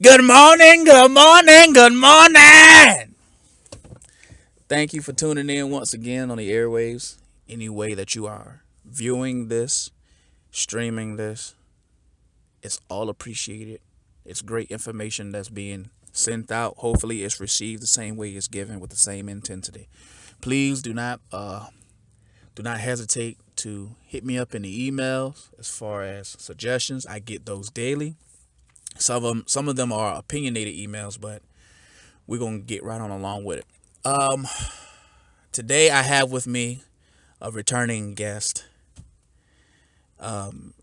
Good morning, good morning, good morning. Thank you for tuning in once again on the airwaves. Any way that you are viewing this, streaming this, it's all appreciated. It's great information that's being sent out. Hopefully, it's received the same way it's given with the same intensity. Please do not hesitate to hit me up in the emails as far as suggestions. I get those daily. Some of them are opinionated emails, but we're gonna get right on along with it. Um, Today I have with me a returning guest, and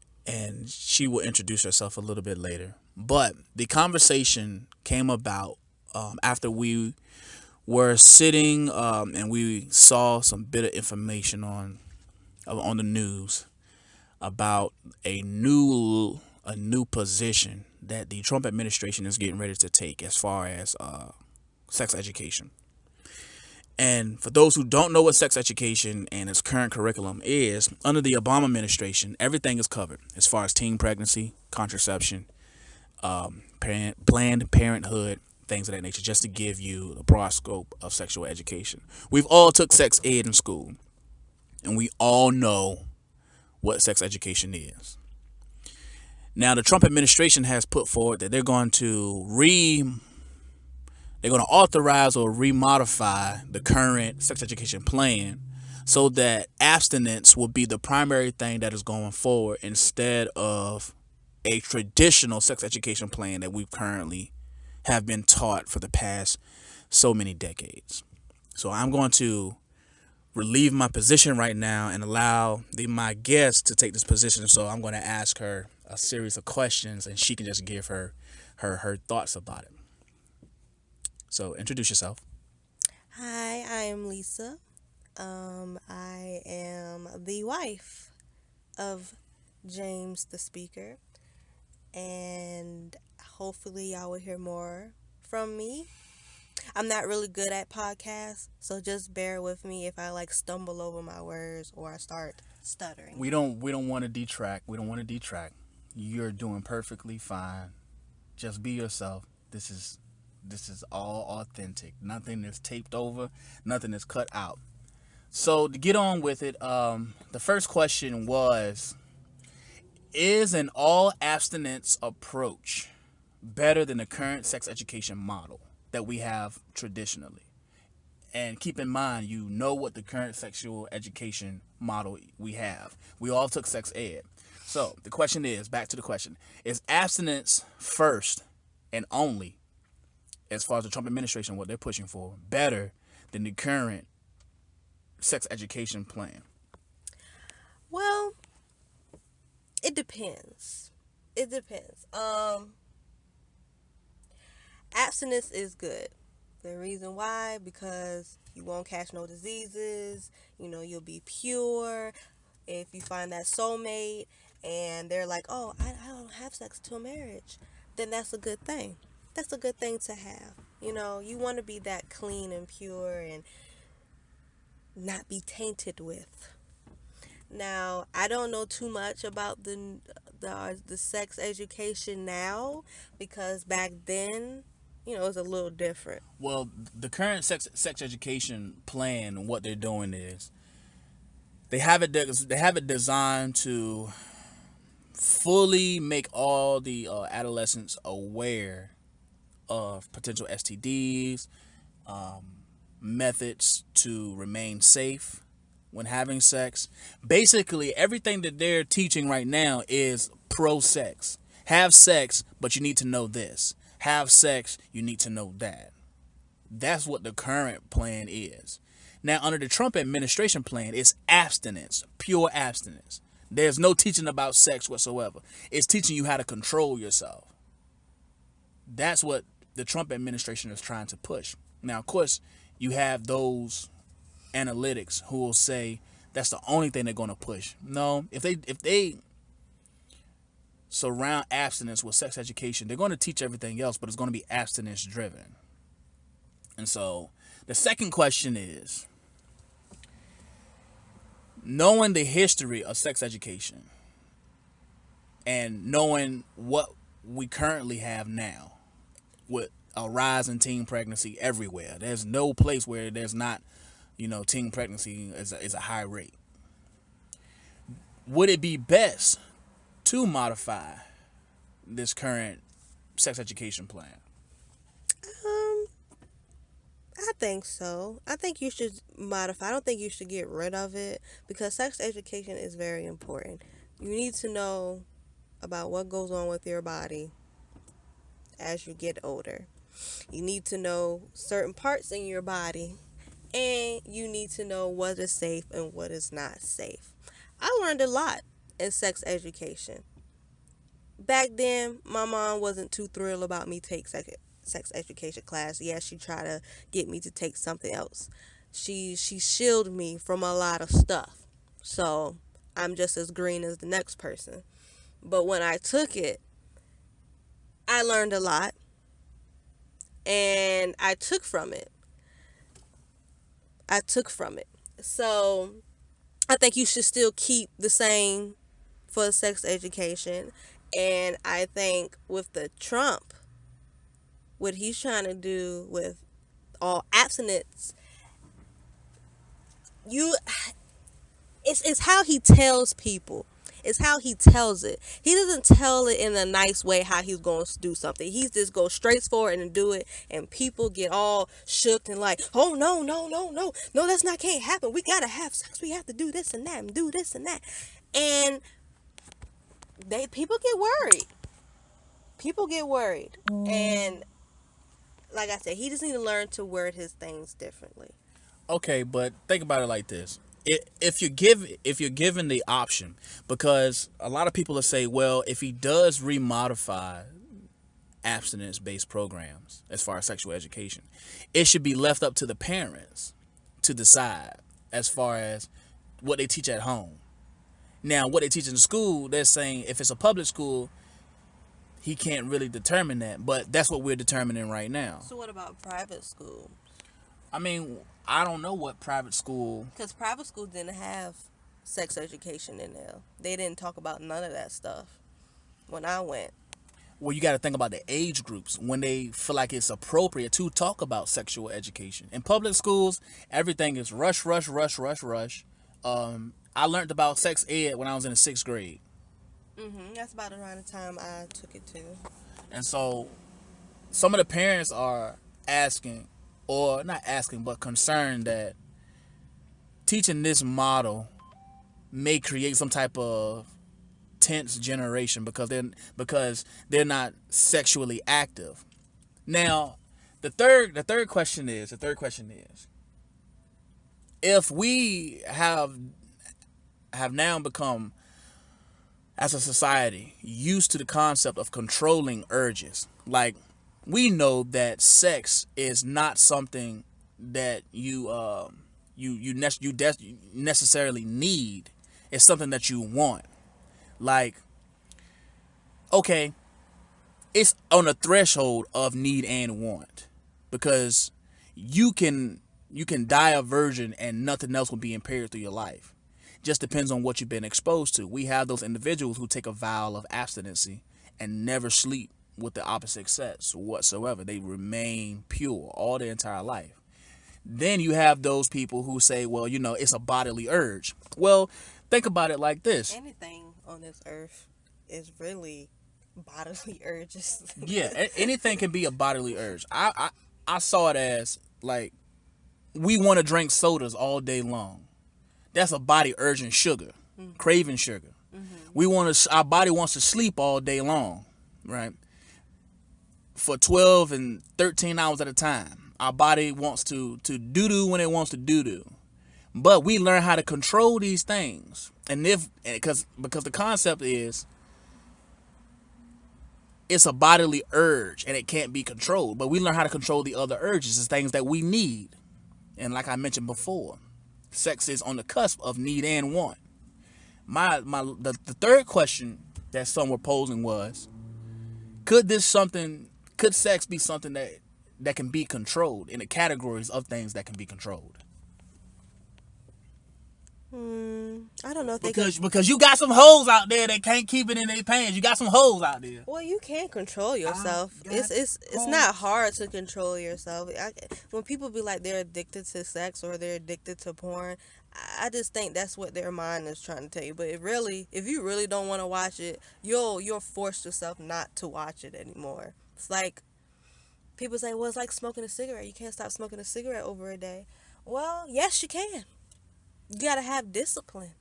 she will introduce herself a little bit later. But the conversation came about after we were sitting and we saw some bit of information on the news about a new position that the Trump administration is getting ready to take as far as sex education. And for those who don't know what sex education and its current curriculum is, under the Obama administration, everything is covered as far as teen pregnancy, contraception, Planned Parenthood, things of that nature, just to give you a broad scope of sexual education. We've all took sex ed in school, and we all know what sex education is. Now, the Trump administration has put forward that they're going to authorize or remodify the current sex education plan so that abstinence will be the primary thing that is going forward instead of a traditional sex education plan that we currently have been taught for the past so many decades. So I'm going to relieve my position right now and allow my guest to take this position. So I'm going to ask her a series of questions and she can just give her thoughts about it. So introduce yourself. Hi, I am Lisa. I am the wife of James the speaker, and hopefully y'all will hear more from me. I'm not really good at podcasts, so just bear with me if I stumble over my words or I start stuttering. We don't want to detract. We don't want to detract. You're doing perfectly fine. Just be yourself. This is all authentic. Nothing is taped over. Nothing is cut out. So to get on with it, the first question was: is an all abstinence approach better than the current sex education model that we have traditionally? And keep in mind, you know what the current sexual education model we have. We all took sex ed. So the question is, back to the question: is abstinence first and only, as far as the Trump administration, what they're pushing for, better than the current sex education plan? Well, it depends. It depends. Abstinence is good. The reason why, because you won't catch no diseases, you'll be pure. If you find that soulmate and they're like, oh, I don't have sex till marriage, then that's a good thing. That's a good thing to have. You want to be that clean and pure and not be tainted with. Now, I don't know too much about the sex education now because back then, it was a little different. Well, the current sex education plan, what they're doing is they have it designed to fully make all the adolescents aware of potential STDs, methods to remain safe when having sex. Basically, everything that they're teaching right now is pro sex. Have sex, but you need to know this. Have sex, you need to know that. That's what the current plan is. Now, under the Trump administration plan, it's abstinence, pure abstinence. There's no teaching about sex whatsoever. It's teaching you how to control yourself. That's what the Trump administration is trying to push. Now, of course, you have those analytics who will say that's the only thing they're going to push. No, if they surround abstinence with sex education, they're going to teach everything else, but it's going to be abstinence driven. And so the second question is, knowing the history of sex education and knowing what we currently have now, with a rise in teen pregnancy everywhere. There's no place where there's not, teen pregnancy is a high rate. Would it be best to modify this current sex education plan? Um, I think so. I think you should modify. I don't think you should get rid of it because sex education is very important. You need to know about what goes on with your body as you get older. You need to know certain parts in your body, and you need to know what is safe and what is not safe. I learned a lot in sex education. Back then, my mom wasn't too thrilled about me take sex education class. Yeah, she tried to get me to take something else. She shielded me from a lot of stuff. So I'm just as green as the next person. But when I took it, I learned a lot and I took from it. I took from it. So I think you should still keep the same for sex education. And I think with the Trump, what he's trying to do with all abstinence, you it's how he tells people. It's how he tells it. He doesn't tell it in a nice way how he's going to do something. He just goes straight forward and do it, and people get all shook and like, oh no, no, no, no, no, that's not can't happen. We gotta have sex. We have to do this and that and do this and that, and people get worried. People get worried, and like I said, he just need to learn to word his things differently. Okay, but think about it like this. If you're given the option, because a lot of people will say, well, if he does remodify abstinence based programs as far as sexual education, it should be left up to the parents to decide as far as what they teach at home. Now, what they teach in the school, they're saying if it's a public school, he can't really determine that, but that's what we're determining right now. So what about private school? I mean, I don't know what private school. Because private school didn't have sex education in there. They didn't talk about none of that stuff when I went. Well, you got to think about the age groups when they feel like it's appropriate to talk about sexual education. In public schools, everything is rush, rush, rush, rush, rush. I learned about sex ed when I was in the 6th grade. That's about around the time I took it too. And so some of the parents are asking, or not asking, but concerned that teaching this model may create some type of tense generation because they're not sexually active. Now, the third question is if we have now become as a society used to the concept of controlling urges, like we know that sex is not something that you necessarily need. It's something that you want. Like, okay, it's on a threshold of need and want, because you can die a virgin and nothing else will be impaired through your life. Just depends on what you've been exposed to. We have those individuals who take a vow of abstinency and never sleep with the opposite sex whatsoever. They remain pure all their entire life. Then you have those people who say, well, it's a bodily urge. Well, think about it like this. Anything on this earth is really bodily urges. Yeah, anything can be a bodily urge. I saw it as like we want to drink sodas all day long. That's a body urging sugar, craving sugar. Our body wants to sleep all day long, right? For 12 and 13 hours at a time. Our body wants to doo-doo when it wants to doo-doo. But we learn how to control these things. Because the concept is it's a bodily urge and it can't be controlled. But we learn how to control the other urges. It's things that we need. And like I mentioned before, sex is on the cusp of need and want. The third question that some were posing was, could sex be something that can be controlled in the categories of things that can be controlled? I don't know if they can. Because you got some hoes out there that can't keep it in their pants. You got some hoes out there. Well, you can control I yourself. got It's not hard to control yourself. When people be like they're addicted to sex or they're addicted to porn, I just think that's what their mind is trying to tell you. But if you really don't want to watch it, you'll force yourself not to watch it anymore. It's like people say, well, it's like smoking a cigarette. You can't stop smoking a cigarette over a day. Well, yes, you can. You gotta have discipline.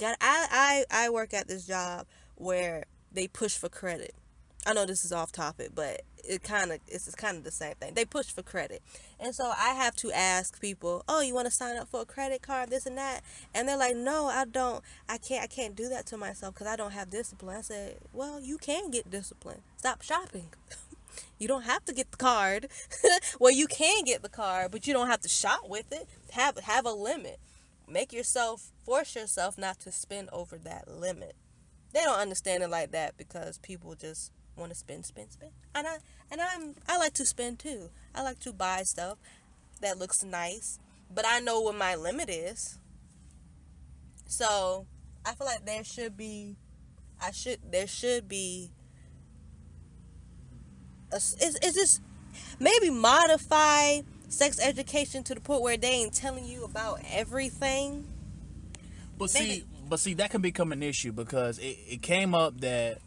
I work at this job where they push for credit. I know this is off topic, but it's kind of the same thing. They push for credit, and so I have to ask people, "Oh, you want to sign up for a credit card, this and that?" And they're like, "No, I don't. I can't do that to myself because I don't have discipline." I said, "Well, you can get discipline. Stop shopping." You don't have to get the card. Well, you can get the card, but you don't have to shop with it. Have a limit. Force yourself not to spend over that limit. They don't understand it like that because people just want to spend, spend, spend. I like to spend too. I like to buy stuff that looks nice, but I know what my limit is. So I feel like there should be is this maybe modify sex education to the point where they ain't telling you about everything. Maybe. But see, that can become an issue because it came up that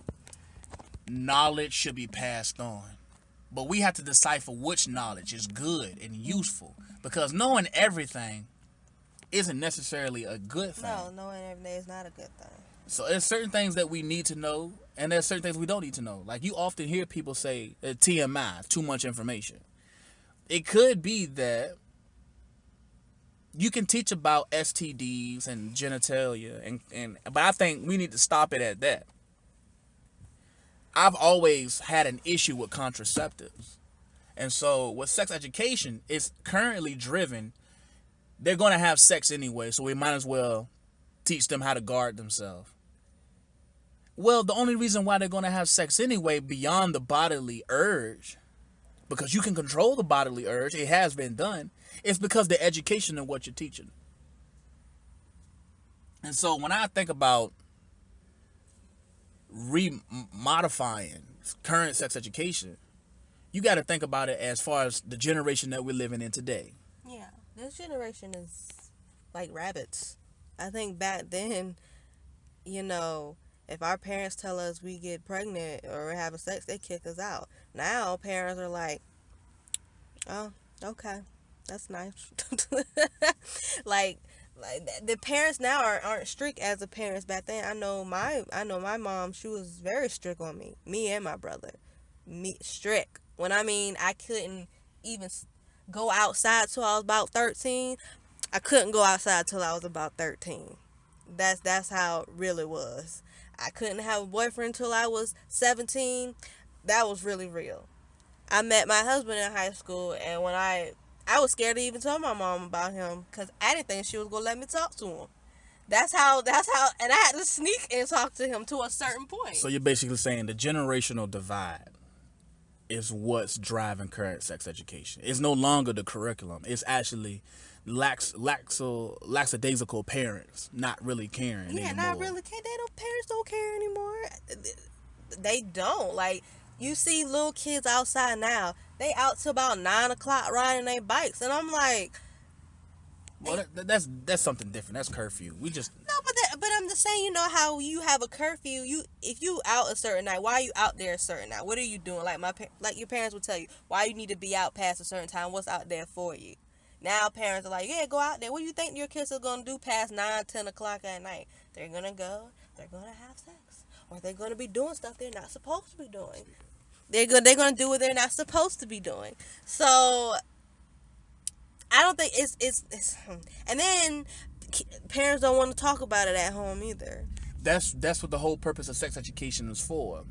knowledge should be passed on. But we have to decipher which knowledge is good and useful. Because knowing everything isn't necessarily a good thing. No, knowing everything is not a good thing. So there's certain things that we need to know, and there's certain things we don't need to know. Like you often hear people say TMI, too much information. It could be that you can teach about STDs and genitalia, but I think we need to stop it at that. I've always had an issue with contraceptives. And so with sex education, it's currently driven. They're going to have sex anyway, so we might as well teach them how to guard themselves. Well, the only reason why they're going to have sex anyway, beyond the bodily urge, because you can control the bodily urge, it has been done, it's because the education of what you're teaching. And so when I think about modifying current sex education, you got to think about it as far as the generation that we're living in today. Yeah, this generation is like rabbits. I think back then, if our parents tell us we get pregnant or we're having sex, they kick us out. Now parents are like, oh, okay, that's nice. like the parents now aren't strict as the parents back then. I know my mom, she was very strict on me and my brother. Me strict. When I mean I couldn't even go outside till I was about 13. I couldn't go outside till I was about 13. That's how it really was. I couldn't have a boyfriend till I was 17. That was really real. I met my husband in high school, and when I was scared to even tell my mom about him because I didn't think she was gonna let me talk to him. That's how, and I had to sneak and talk to him to a certain point. So you're basically saying the generational divide is what's driving current sex education. It's no longer the curriculum. It's actually lackadaisical parents not really caring anymore. Not really care. Parents don't care anymore. They don't. Like, you see little kids outside now. They out till about 9 o'clock riding their bikes, and I'm like, well, that's something different. That's curfew. We just no, but I'm just saying. You know how you have a curfew. If you out a certain night, why are you out there a certain night? What are you doing? Like your parents would tell you why you need to be out past a certain time. What's out there for you? Now parents are like, yeah, go out there. What do you think your kids are gonna do past 9, 10 o'clock at night? They're gonna go. They're gonna have sex, or they're gonna be doing stuff they're not supposed to be doing. They're gonna do what they're not supposed to be doing. So I don't think it's and then parents don't want to talk about it at home either. That's what the whole purpose of sex education is for.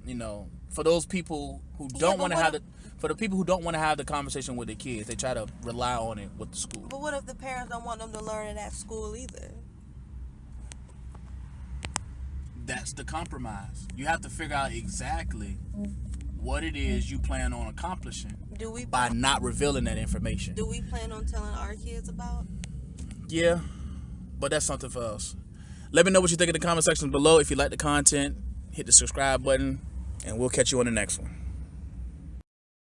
For those people who don't want to have for the people who don't want to have the conversation with their kids, they try to rely on it with the school. But what if the parents don't want them to learn it at school either? That's the compromise. You have to figure out exactly what it is you plan on accomplishing by not revealing that information. Do we plan on telling our kids about? Yeah, But that's something for us. Let me know what you think in the comment section below. If you like the content, hit the subscribe button, and we'll catch you on the next one.